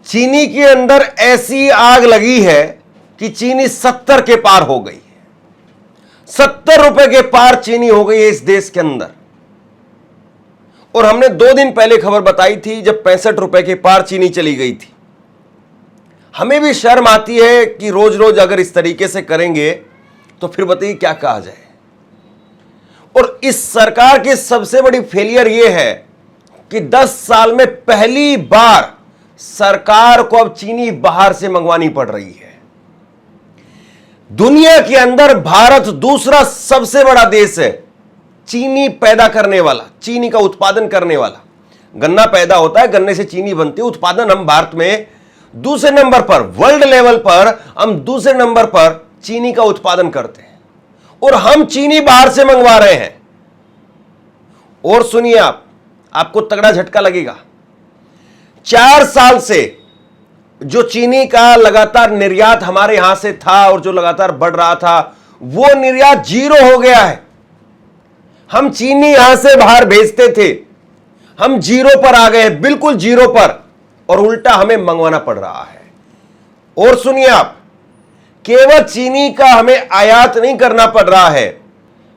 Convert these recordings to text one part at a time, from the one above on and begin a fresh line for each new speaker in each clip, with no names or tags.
चीनी के अंदर ऐसी आग लगी है कि चीनी 70 के पार हो गई है। 70 रुपए के पार चीनी हो गई है इस देश के अंदर। और हमने 2 दिन पहले खबर बताई थी जब 65 रुपए के पार चीनी चली गई थी। हमें भी शर्म आती है कि रोज रोज अगर इस तरीके से करेंगे तो फिर बताइए क्या कहा जाए। और इस सरकार की सबसे बड़ी फेलियर यह है कि 10 साल में पहली बार सरकार को अब चीनी बाहर से मंगवानी पड़ रही है। दुनिया के अंदर भारत दूसरा सबसे बड़ा देश है चीनी पैदा करने वाला, चीनी का उत्पादन करने वाला। गन्ना पैदा होता है, गन्ने से चीनी बनती है। उत्पादन हम भारत में दूसरे नंबर पर, वर्ल्ड लेवल पर हम दूसरे नंबर पर चीनी का उत्पादन करते हैं और हम चीनी बाहर से मंगवा रहे हैं। और सुनिए, आपको तगड़ा झटका लगेगा। 4 साल से जो चीनी का लगातार निर्यात हमारे यहां से था और जो लगातार बढ़ रहा था, वो निर्यात 0 हो गया है। हम चीनी यहां से बाहर भेजते थे, हम 0 पर आ गए, बिल्कुल 0 पर, और उल्टा हमें मंगवाना पड़ रहा है। और सुनिए आप, केवल चीनी का हमें आयात नहीं करना पड़ रहा है,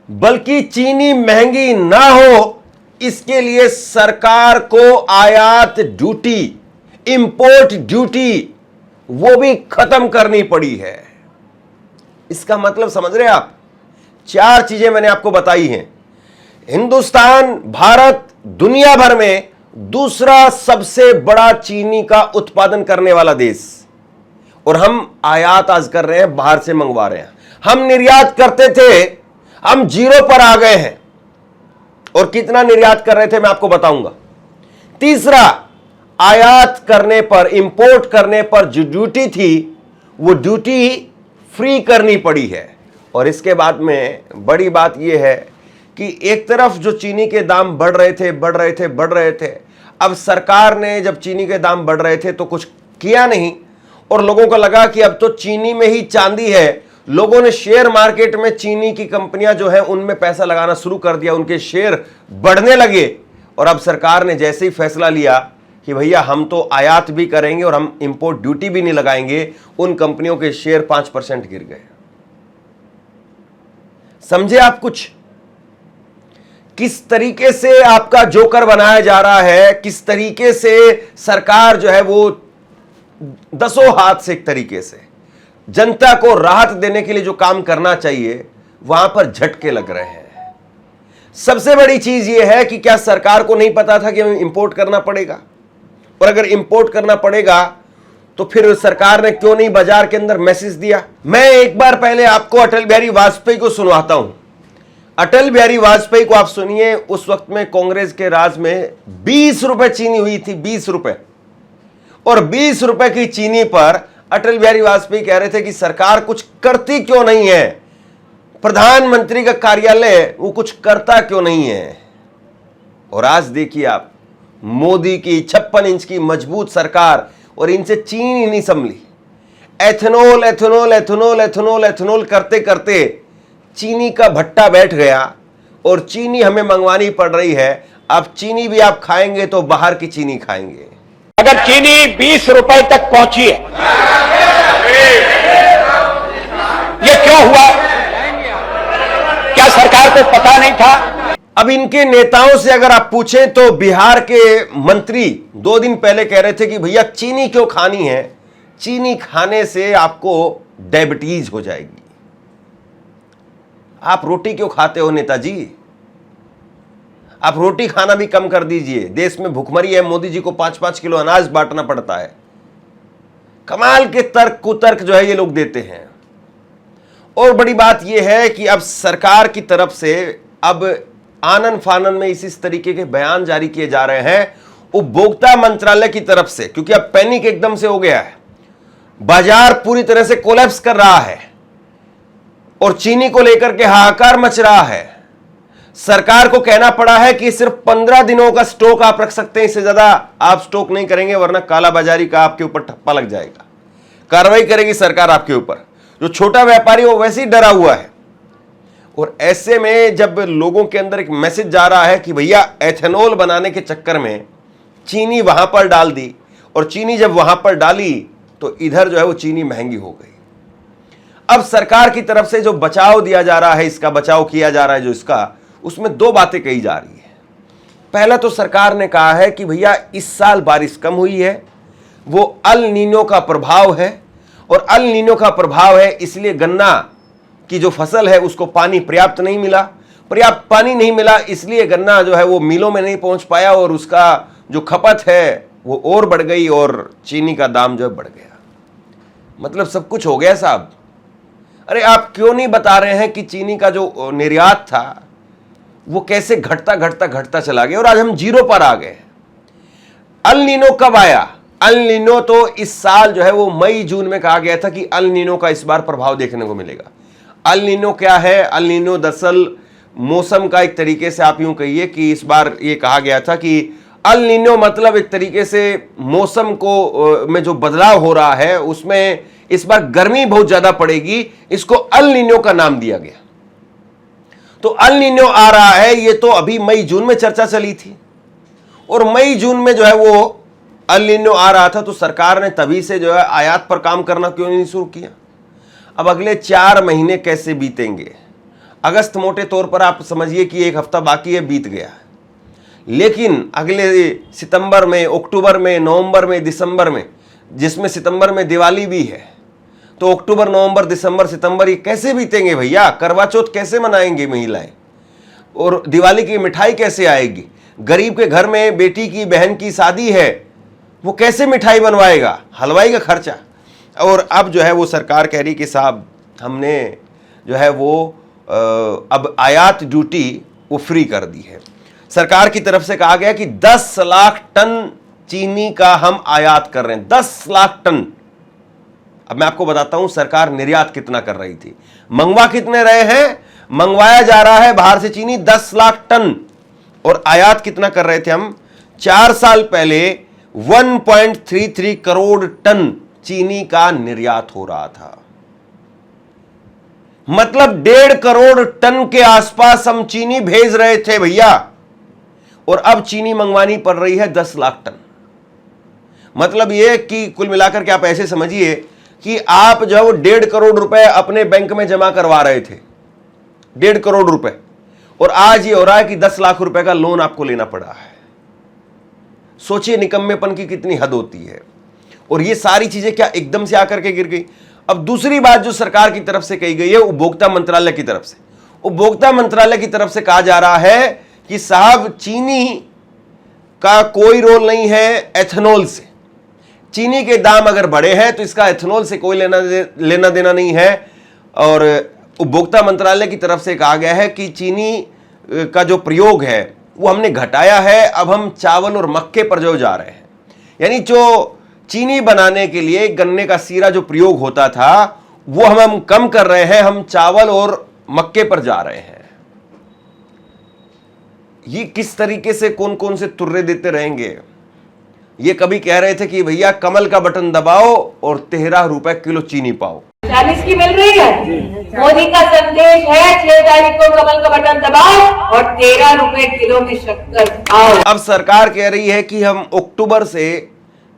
बल्कि चीनी महंगी ना हो इसके लिए सरकार को आयात ड्यूटी, इंपोर्ट ड्यूटी, वो भी खत्म करनी पड़ी है। इसका मतलब समझ रहे हैं आप? 4 चीजें मैंने आपको बताई हैं। हिंदुस्तान, भारत दुनिया भर में दूसरा सबसे बड़ा चीनी का उत्पादन करने वाला देश, और हम आयात आज कर रहे हैं, बाहर से मंगवा रहे हैं। हम निर्यात करते थे, हम 0 पर आ गए हैं। और कितना निर्यात कर रहे थे मैं आपको बताऊंगा। तीसरा, आयात करने पर, इंपोर्ट करने पर जो ड्यूटी थी, वो ड्यूटी फ्री करनी पड़ी है। और इसके बाद में बड़ी बात यह है कि एक तरफ जो चीनी के दाम बढ़ रहे थे, अब सरकार ने जब चीनी के दाम बढ़ रहे थे तो कुछ किया नहीं, और लोगों को लगा कि अब तो चीनी में ही चांदी है। लोगों ने शेयर मार्केट में चीनी की कंपनियां जो है उनमें पैसा लगाना शुरू कर दिया, उनके शेयर बढ़ने लगे। और अब सरकार ने जैसे ही फैसला लिया कि भैया हम तो आयात भी करेंगे और हम इंपोर्ट ड्यूटी भी नहीं लगाएंगे, उन कंपनियों के शेयर 5% गिर गए। समझे आप कुछ? किस तरीके से आपका जोकर बनाया जा रहा है, किस तरीके से सरकार जो है वो 10 हाथ से एक तरीके से जनता को राहत देने के लिए जो काम करना चाहिए वहां पर झटके लग रहे हैं। सबसे बड़ी चीज यह है कि क्या सरकार को नहीं पता था कि हमें इंपोर्ट करना पड़ेगा? और अगर इंपोर्ट करना पड़ेगा तो फिर सरकार ने क्यों नहीं बाजार के अंदर मैसेज दिया? मैं एक बार पहले आपको अटल बिहारी वाजपेयी को सुनवाता हूं। अटल बिहारी वाजपेयी को आप सुनिए। उस वक्त में कांग्रेस के राज में 20 रुपए चीनी हुई थी, 20 रुपए। और 20 रुपए की चीनी पर अटल बिहारी वाजपेयी कह रहे थे कि सरकार कुछ करती क्यों नहीं है, प्रधानमंत्री का कार्यालय वो कुछ करता क्यों नहीं है। और आज देखिए आप, मोदी की 56 इंच की मजबूत सरकार, और इनसे चीन ही नहीं संभली। Ethanol ethanol ethanol ethanol ethanol करते करते चीनी का भट्टा बैठ गया और चीनी हमें मंगवानी पड़ रही है। अब चीनी भी आप खाएंगे तो बाहर की चीनी खाएंगे।
अगर चीनी 20 रुपए तक पहुंची है, ये क्यों हुआ? क्या सरकार को पता नहीं था?
अब इनके नेताओं से अगर आप पूछें तो बिहार के मंत्री 2 दिन पहले कह रहे थे कि भैया चीनी क्यों खानी है, चीनी खाने से आपको डायबिटीज हो जाएगी। आप रोटी क्यों खाते हो नेताजी? आप रोटी खाना भी कम कर दीजिए। देश में भुखमरी है, मोदी जी को 5-5 किलो अनाज बांटना पड़ता है। कमाल के तर्क कुतर्क जो है ये लोग देते हैं। और बड़ी बात यह है कि अब सरकार की तरफ से अब आनन फानन में इस तरीके के बयान जारी किए जा रहे हैं उपभोक्ता मंत्रालय की तरफ से, क्योंकि अब पैनिक एकदम से हो गया है। बाजार पूरी तरह से कोलैप्स कर रहा है और चीनी को लेकर के हाहाकार मच रहा है। सरकार को कहना पड़ा है कि सिर्फ 15 दिनों का स्टॉक आप रख सकते हैं, इससे ज्यादा आप स्टॉक नहीं करेंगे वरना कालाबाजारी का आपके ऊपर ठप्पा लग जाएगा। कार्रवाई करेगी सरकार आपके ऊपर। जो छोटा व्यापारी वो वैसे ही डरा हुआ है। और ऐसे में जब लोगों के अंदर एक मैसेज जा रहा है कि भैया एथेनॉल बनाने के चक्कर में चीनी वहां पर डाल दी और चीनी जब वहां पर डाली तो इधर जो है वो चीनी महंगी हो गई। अब सरकार की तरफ से जो बचाव दिया जा रहा है, इसका बचाव किया जा रहा है जो इसका, उसमें दो बातें कही जा रही है। पहला तो सरकार ने कहा है कि भैया इस साल बारिश कम हुई है, वो अल नीनो का प्रभाव है, और अल नीनो का प्रभाव है इसलिए गन्ना की जो फसल है उसको पानी पर्याप्त नहीं मिला, पर्याप्त पानी नहीं मिला इसलिए गन्ना जो है वो मिलों में नहीं पहुंच पाया और उसका जो खपत है वो और बढ़ गई और चीनी का दाम जो है बढ़ गया। मतलब सब कुछ हो गया साहब। अरे आप क्यों नहीं बता रहे हैं कि चीनी का जो निर्यात था वो कैसे घटता घटता घटता चला गया और आज हम जीरो पर आ गए। अल नीनो कब आया? अल नीनो तो इस साल जो है वो मई जून में कहा गया था कि अल नीनो का इस बार प्रभाव देखने को मिलेगा। अल नीनो क्या है? अल नीनो दरअसल मौसम का एक तरीके से आप यूं कहिए कि इस बार ये कहा गया था कि अल नीनो मतलब एक तरीके से मौसम को में जो बदलाव हो रहा है उसमें इस बार गर्मी बहुत ज्यादा पड़ेगी, इसको अल नीनो का नाम दिया गया। तो अल नीनो आ रहा है, ये तो अभी मई जून में चर्चा चली थी और मई जून में जो है वो अल नीनो आ रहा था तो सरकार ने तभी से जो है आयात पर काम करना क्यों नहीं शुरू किया। अब अगले 4 महीने कैसे बीतेंगे? अगस्त मोटे तौर पर आप समझिए कि एक हफ्ता बाकी है, बीत गया, लेकिन अगले सितंबर में, अक्टूबर में, नवंबर में, दिसंबर में, जिसमें सितंबर में दिवाली भी है, तो अक्टूबर, नवंबर, दिसंबर, सितंबर ये कैसे बीतेंगे भैया? करवा चौथ कैसे मनाएंगे महिलाएं? और दिवाली की मिठाई कैसे आएगी? गरीब के घर में बेटी की, बहन की शादी है, वो कैसे मिठाई बनवाएगा? हलवाई का खर्चा। और अब जो है वो सरकार कह रही कि साहब हमने जो है वो अब आयात ड्यूटी वो फ्री कर दी है। सरकार की तरफ से कहा गया कि 10 लाख टन चीनी का हम आयात कर रहे हैं, 10 लाख टन। अब मैं आपको बताता हूं सरकार निर्यात कितना कर रही थी, मंगवा कितने रहे हैं। मंगवाया जा रहा है बाहर से चीनी 10 लाख टन, और आयात कितना कर रहे थे हम? 4 साल पहले 1.33 करोड़ टन चीनी का निर्यात हो रहा था। मतलब 1.5 करोड़ टन के आसपास हम चीनी भेज रहे थे भैया, और अब चीनी मंगवानी पड़ रही है 10 लाख टन। मतलब यह कि कुल मिलाकर के आप ऐसे समझिए कि आप जो 1.5 करोड़ रुपए अपने बैंक में जमा करवा रहे थे, 1.5 करोड़ रुपए, और आज ये हो रहा है कि 10 लाख रुपए का लोन आपको लेना पड़ा है। सोचिए निकम्मेपन की कितनी हद होती है। और ये सारी चीजें क्या एकदम से आकर के गिर गई? अब दूसरी बात जो सरकार की तरफ से कही गई है, उपभोक्ता मंत्रालय की तरफ से, उपभोक्ता मंत्रालय की तरफ से कहा जा रहा है कि साहब चीनी का कोई रोल नहीं है एथेनॉल से। चीनी के दाम अगर बढ़े हैं तो इसका एथेनॉल से कोई लेना देना नहीं है। और उपभोक्ता मंत्रालय की तरफ से कहा गया है कि चीनी का जो प्रयोग है वो हमने घटाया है, अब हम चावल और मक्के पर जो जा रहे हैं। यानी जो चीनी बनाने के लिए गन्ने का सीरा जो प्रयोग होता था वो हम कम कर रहे हैं, हम चावल और मक्के पर जा रहे हैं। ये किस तरीके से कौन कौन से तुर्रे देते रहेंगे। ये कभी कह रहे थे कि भैया कमल का बटन दबाओ और 13 रुपए किलो चीनी पाओ।
40 की मिल रही है। मोदी का संदेश है 6 तारीख को कमल का बटन दबाओ और 13 रुपए किलो की शक्कर खाओ।
अब सरकार कह रही है कि हम अक्टूबर से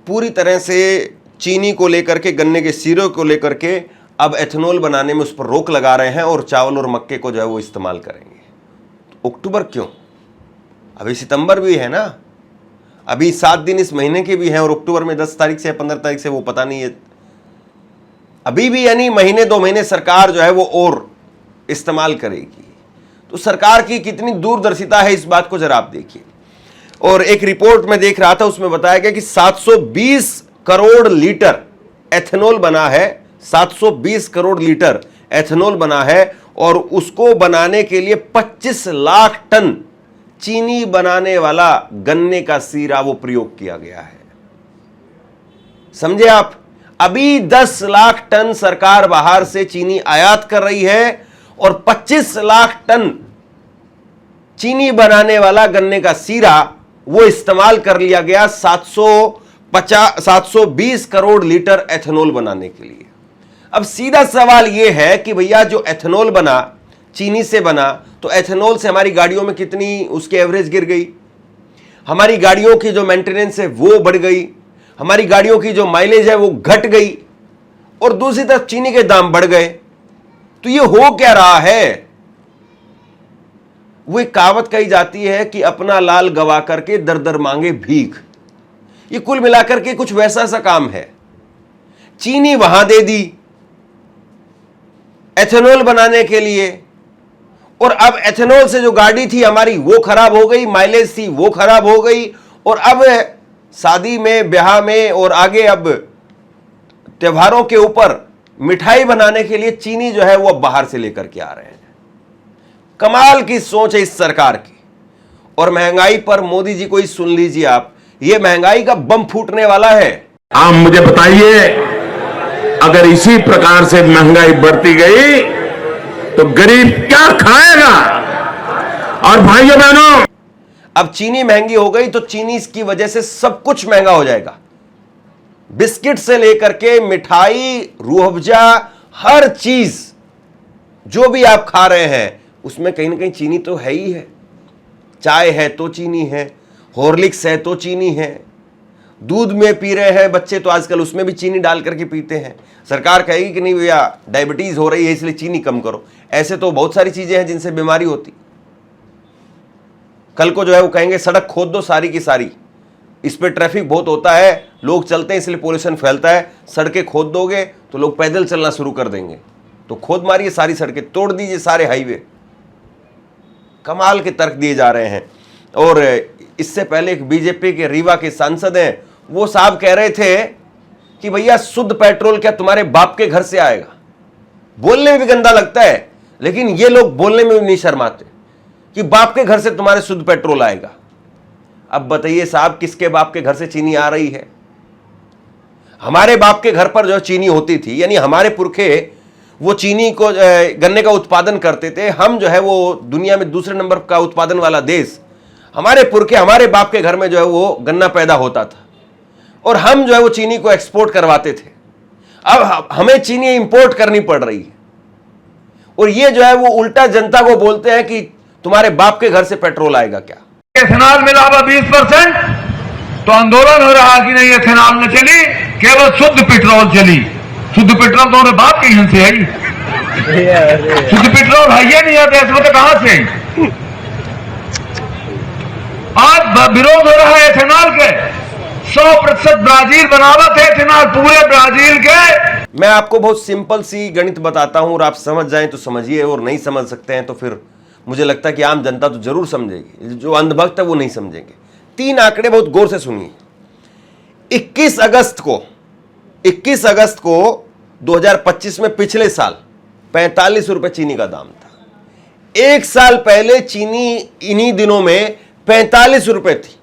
पूरी तरह से चीनी को लेकर के, गन्ने के सीरे को लेकर के अब एथेनॉल बनाने में उस पर रोक लगा रहे हैं और चावल और मक्के को जो है वो इस्तेमाल करेंगे। तो अक्टूबर क्यों? अभी सितंबर भी है ना, अभी 7 दिन इस महीने के भी हैं, और अक्टूबर में 10 तारीख से या 15 तारीख से वो पता नहीं है। अभी भी यानी महीने 2 महीने सरकार जो है वो और इस्तेमाल करेगी। तो सरकार की कितनी दूरदर्शिता है इस बात को जरा आप देखिए। और एक रिपोर्ट में देख रहा था, उसमें बताया गया कि 720 करोड़ लीटर एथेनॉल बना है, 720 करोड़ लीटर एथेनॉल बना है, और उसको बनाने के लिए 25 लाख टन चीनी बनाने वाला गन्ने का सीरा वो प्रयोग किया गया है। समझे आप? अभी 10 लाख टन सरकार बाहर से चीनी आयात कर रही है और 25 लाख टन चीनी बनाने वाला गन्ने का सीरा वो इस्तेमाल कर लिया गया 720 करोड़ लीटर एथेनॉल बनाने के लिए। अब सीधा सवाल यह है कि भैया जो एथेनॉल बना, चीनी से बना, तो एथेनॉल से हमारी गाड़ियों में कितनी उसकी एवरेज गिर गई, हमारी गाड़ियों की जो मेंटेनेंस है वो बढ़ गई, हमारी गाड़ियों की जो माइलेज है वो घट गई, और दूसरी तरफ चीनी के दाम बढ़ गए। तो ये हो क्या रहा है? वो एक कहावत कही जाती है कि अपना लाल गवा करके दर दर मांगे भीख। ये कुल मिलाकर के कुछ वैसा सा काम है। चीनी वहां दे दी एथेनॉल बनाने के लिए, और अब एथेनॉल से जो गाड़ी थी हमारी वो खराब हो गई, माइलेज थी वो खराब हो गई, और अब शादी में, ब्याह में और आगे अब त्योहारों के ऊपर मिठाई बनाने के लिए चीनी जो है वो अब बाहर से लेकर के आ रहे हैं। कमाल की सोच है इस सरकार की। और महंगाई पर मोदी जी को ही सुन लीजिए आप, ये महंगाई का बम फूटने वाला है।
आप मुझे बताइए, अगर इसी प्रकार से महंगाई बढ़ती गई तो गरीब क्या खाएगा? और भाइयों बहनों,
अब चीनी महंगी हो गई तो चीनी की वजह से सब कुछ महंगा हो जाएगा। बिस्किट से लेकर के मिठाई, रूह अफ़ज़ा, हर चीज जो भी आप खा रहे हैं उसमें कहीं ना कहीं चीनी तो है ही है। चाय है तो चीनी है, हॉर्लिक्स है तो चीनी है, दूध में पी रहे हैं बच्चे तो आजकल उसमें भी चीनी डाल करके पीते हैं। सरकार कहेगी कि नहीं भैया डायबिटीज हो रही है इसलिए चीनी कम करो। ऐसे तो बहुत सारी चीजें हैं जिनसे बीमारी होती। कल को जो है वो कहेंगे सड़क खोद दो सारी की सारी, इस पे ट्रैफिक बहुत होता है, लोग चलते हैं इसलिए पोल्यूशन फैलता है, सड़कें खोद दोगे तो लोग पैदल चलना शुरू कर देंगे, तो खोद मारिए सारी सड़कें, तोड़ दीजिए सारे हाईवे। कमाल के तर्क दिए जा रहे हैं। और इससे पहले एक बीजेपी के रीवा के सांसद हैं, वो साहब कह रहे थे कि भैया शुद्ध पेट्रोल क्या तुम्हारे बाप के घर से आएगा। बोलने में भी गंदा लगता है, लेकिन ये लोग बोलने में भी नहीं शर्माते कि बाप के घर से तुम्हारे शुद्ध पेट्रोल आएगा। अब बताइए साहब, किसके बाप के घर से चीनी आ रही है? हमारे बाप के घर पर जो चीनी होती थी, यानी हमारे पुरखे वो चीनी को, गन्ने का उत्पादन करते थे। हम जो है वो दुनिया में दूसरे नंबर का उत्पादन वाला देश, हमारे पुरखे, हमारे बाप के घर में जो है वो गन्ना पैदा होता था, और हम जो है वो चीनी को एक्सपोर्ट करवाते थे। अब हमें चीनी इंपोर्ट करनी पड़ रही है, और ये जो है वो उल्टा जनता को बोलते हैं कि तुम्हारे बाप के घर से पेट्रोल आएगा क्या।
एथेनॉल मिला हुआ 20%, तो आंदोलन हो रहा कि नहीं एथेनॉल न चली, केवल शुद्ध पेट्रोल चली। शुद्ध पेट्रोल तो उन्हें बाप के यहाँ से आई, शुद्ध पेट्रोल है ये नहीं है देश में, तो कहां से आई? आज विरोध हो रहा है एथेनॉल के। 100% ब्राजील बनावट है एथेनॉल, पूरे ब्राजील के।
मैं आपको बहुत सिंपल सी गणित बताता हूं, और आप समझ जाएं तो समझिए, और नहीं समझ सकते हैं तो फिर मुझे लगता है कि आम जनता तो जरूर समझेगी, जो अंधभक्त है वो नहीं समझेंगे। 3 आंकड़े बहुत गौर से सुनिए। 21 अगस्त को 2025 में, पिछले साल 45 रुपए चीनी का दाम था। 1 साल पहले चीनी इन्हीं दिनों में 45 रुपए थी,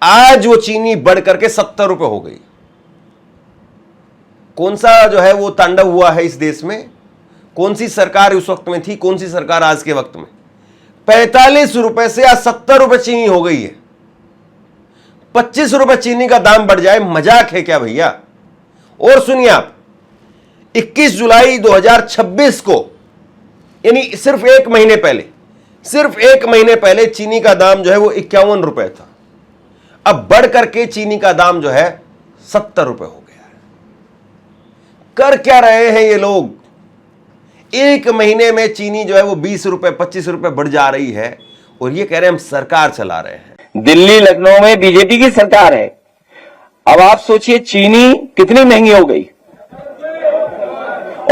आज वो चीनी बढ़ करके 70 रुपए हो गई। कौन सा जो है वो तांडव हुआ है इस देश में? कौन सी सरकार उस वक्त में थी, कौन सी सरकार आज के वक्त में? 45 रुपए से आज 70 रुपए चीनी हो गई है। 25 रुपए चीनी का दाम बढ़ जाए, मजाक है क्या भैया? और सुनिए आप, 21 जुलाई 2026 को, यानी सिर्फ एक महीने पहले चीनी का दाम जो है वो 51 रुपए था। अब बढ़ करके चीनी का दाम जो है 70 रुपए हो गया है। कर क्या रहे हैं ये लोग? एक महीने में चीनी जो है वो 20 रुपए 25 रुपए बढ़ जा रही है, और ये कह रहे हैं हम सरकार चला रहे हैं।
दिल्ली लखनऊ में बीजेपी की सरकार है। अब आप सोचिए चीनी कितनी महंगी हो गई,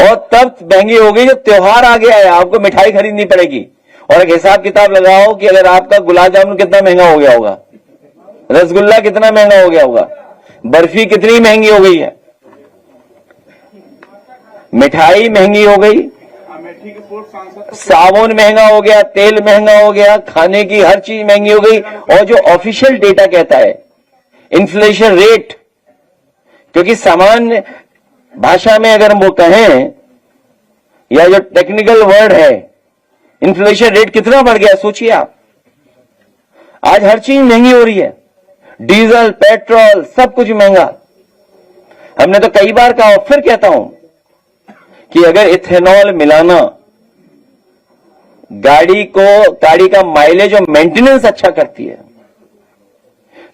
और तब महंगी हो गई जब त्योहार आ गया है, आपको मिठाई खरीदनी पड़ेगी। और एक हिसाब किताब लगाओ कि अगर आपका गुलाब जामुन कितना महंगा हो गया होगा, रसगुल्ला कितना महंगा हो गया होगा, बर्फी कितनी महंगी हो गई है, मिठाई महंगी हो गई, साबुन महंगा हो गया, तेल महंगा हो गया, खाने की हर चीज महंगी हो गई। और जो ऑफिशियल डेटा कहता है इन्फ्लेशन रेट, क्योंकि सामान्य भाषा में अगर हम वो कहें, या जो टेक्निकल वर्ड है, इन्फ्लेशन रेट कितना बढ़ गया सोचिए आप। आज हर चीज महंगी हो रही है, डीजल, पेट्रोल, सब कुछ महंगा। हमने तो कई बार कहा, फिर कहता हूं कि अगर इथेनॉल मिलाना गाड़ी का माइलेज और मेंटेनेंस अच्छा करती है,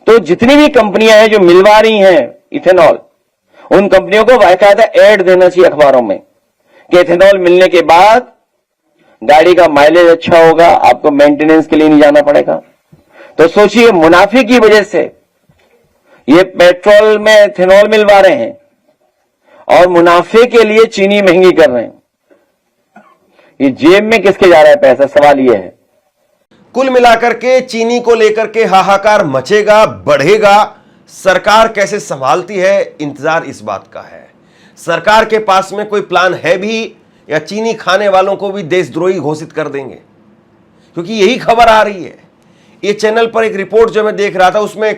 तो जितनी भी कंपनियां हैं जो मिलवा रही हैं इथेनॉल, उन कंपनियों को बाकायदा ऐड देना चाहिए अखबारों में कि इथेनॉल मिलने के बाद गाड़ी का माइलेज अच्छा होगा, आपको मेंटेनेंस के लिए नहीं जाना पड़ेगा। तो सोचिए, मुनाफे की वजह से ये पेट्रोल में इथेनॉल मिलवा रहे हैं और मुनाफे के लिए चीनी महंगी कर रहे हैं। ये जेब में किसके जा रहा है पैसा, सवाल ये है।
कुल मिलाकर के चीनी को लेकर के हाहाकार मचेगा, बढ़ेगा। सरकार कैसे संभालती है, इंतजार इस बात का है। सरकार के पास में कोई प्लान है भी, या चीनी खाने वालों को भी देशद्रोही घोषित कर देंगे? क्योंकि यही खबर आ रही है। ये चैनल पर एक रिपोर्ट जो मैं देख रहा था, उसमें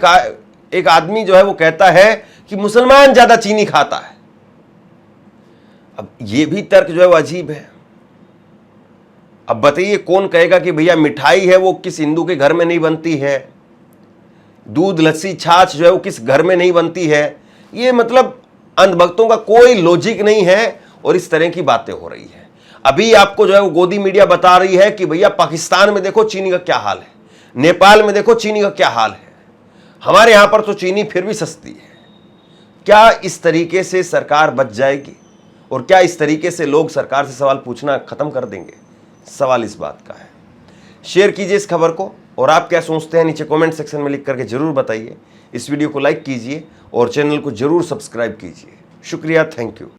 एक आदमी जो है वो कहता है कि मुसलमान ज्यादा चीनी खाता है। अब ये भी तर्क जो है वो अजीब है। अब बताइए, कौन कहेगा कि भैया मिठाई है वो किस हिंदू के घर में नहीं बनती है, दूध लस्सी छाछ जो है वो किस घर में नहीं बनती है? ये मतलब अंधभक्तों का कोई लॉजिक नहीं है और इस तरह की बातें हो रही है। अभी आपको जो है वो गोदी मीडिया बता रही है कि भैया पाकिस्तान में देखो चीनी का क्या हाल है, नेपाल में देखो चीनी का क्या हाल है, हमारे यहां पर तो चीनी फिर भी सस्ती है। क्या इस तरीके से सरकार बच जाएगी? और क्या इस तरीके से लोग सरकार से सवाल पूछना खत्म कर देंगे? सवाल इस बात का है। शेयर कीजिए इस खबर को, और आप क्या सोचते हैं नीचे कमेंट सेक्शन में लिख करके जरूर बताइए। इस वीडियो को लाइक कीजिए और चैनल को जरूर सब्सक्राइब कीजिए। शुक्रिया, थैंक यू।